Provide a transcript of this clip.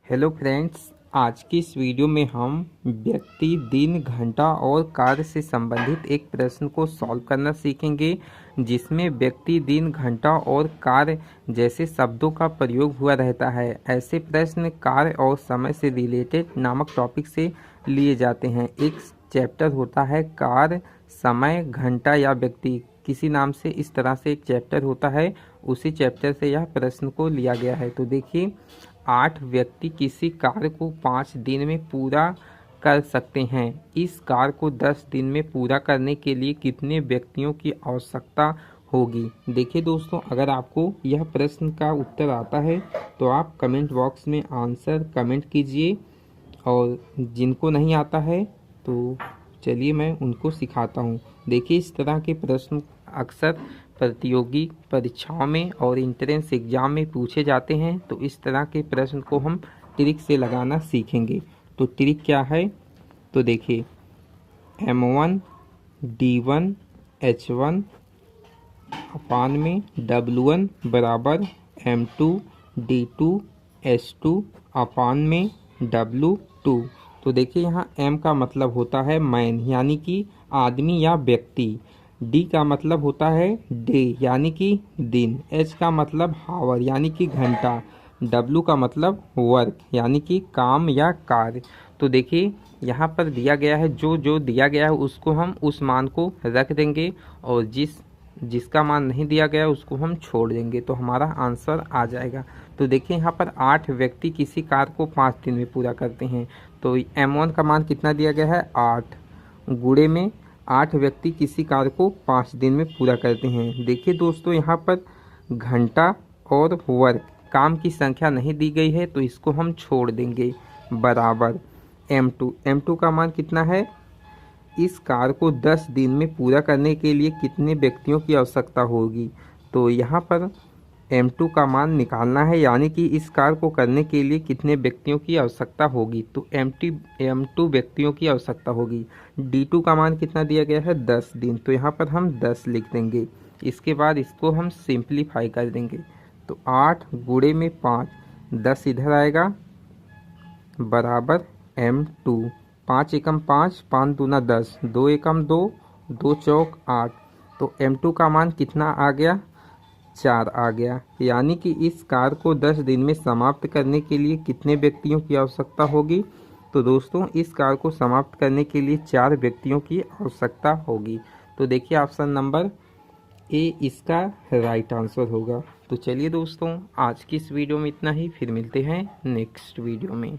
Hello friends, आज की इस वीडियो में हम व्यक्ति, दिन, घंटा और कार्य से संबंधित एक प्रश्न को सॉल्व करना सीखेंगे, जिसमें व्यक्ति, दिन, घंटा और कार्य जैसे शब्दों का प्रयोग हुआ रहता है। ऐसे प्रश्न कार्य और समय से रिलेटेड नामक टॉपिक से लिए जाते हैं। एक चैप्टर होता है कार्य, समय, घंटा या व्यक्ति, किसी नाम से इस तरह से एक चैप्टर होता है। उसी चैप्टर से यह प्रश्न को लिया गया है। तो देखिए, 8 व्यक्ति किसी कार्य को 5 दिन में पूरा कर सकते हैं। इस कार्य को 10 दिन में पूरा करने के लिए कितने व्यक्तियों की आवश्यकता होगी? देखिए दोस्तों, अगर आपको यह प्रश्न का उत्तर आता है तो आप कमेंट बॉक्स में आंसर कमेंट कीजिए, और जिनको नहीं आता है तो चलिए मैं उनको सिखाता हूँ। देखिए, इस तरह के प्रश्न अक्सर प्रतियोगी परीक्षाओं में और एंट्रेंस एग्जाम में पूछे जाते हैं। तो इस तरह के प्रश्न को हम ट्रिक से लगाना सीखेंगे। तो ट्रिक क्या है? तो देखिए, M1 D1 H1 अपान में W1 बराबर M2 D2 H2 अपान में W2। तो देखिए, यहाँ M का मतलब होता है मैन, यानी कि आदमी या व्यक्ति। D का मतलब होता है डे, यानी कि दिन। H का मतलब हावर, यानी कि घंटा। W का मतलब वर्क, यानी कि काम या कार्य। तो देखिए, यहाँ पर दिया गया है, जो जो दिया गया है उसको हम उस मान को रख देंगे, और जिसका मान नहीं दिया गया उसको हम छोड़ देंगे, तो हमारा आंसर आ जाएगा। तो देखिए, यहाँ पर 8 व्यक्ति किसी कार्य को 5 दिन में पूरा करते हैं। तो M1 का मान कितना दिया गया है? 8, गुणे में 8 व्यक्ति किसी कार्य को 5 दिन में पूरा करते हैं। देखिए दोस्तों, यहाँ पर घंटा और वर्क, काम की संख्या नहीं दी गई है, तो इसको हम छोड़ देंगे, बराबर M2 का मान कितना है? इस कार्य को 10 दिन में पूरा करने के लिए कितने व्यक्तियों की आवश्यकता होगी? तो यहाँ पर M2 का मान निकालना है, यानी कि इस कार्य को करने के लिए कितने व्यक्तियों की आवश्यकता होगी। तो M2 व्यक्तियों की आवश्यकता होगी। D2 का मान कितना दिया गया है? 10 दिन। तो यहाँ पर हम 10 लिख देंगे। इसके बाद इसको हम सिंप्लीफाई कर देंगे। तो 8 गुणे में 5, 10 इधर आएगा, बराबर M2। 5 एकम 5, 5 दूना 10, 2 एकम 2, 2 चौक 8। तो M2 का मान कितना आ गया? 4 आ गया। यानी कि इस कार्य को 10 दिन में समाप्त करने के लिए कितने व्यक्तियों की आवश्यकता होगी? तो दोस्तों, इस कार्य को समाप्त करने के लिए 4 व्यक्तियों की आवश्यकता होगी। तो देखिए, ऑप्शन नंबर ए इसका राइट आंसर होगा। तो चलिए दोस्तों, आज की इस वीडियो में इतना ही। फिर मिलते हैं नेक्स्ट वीडियो में।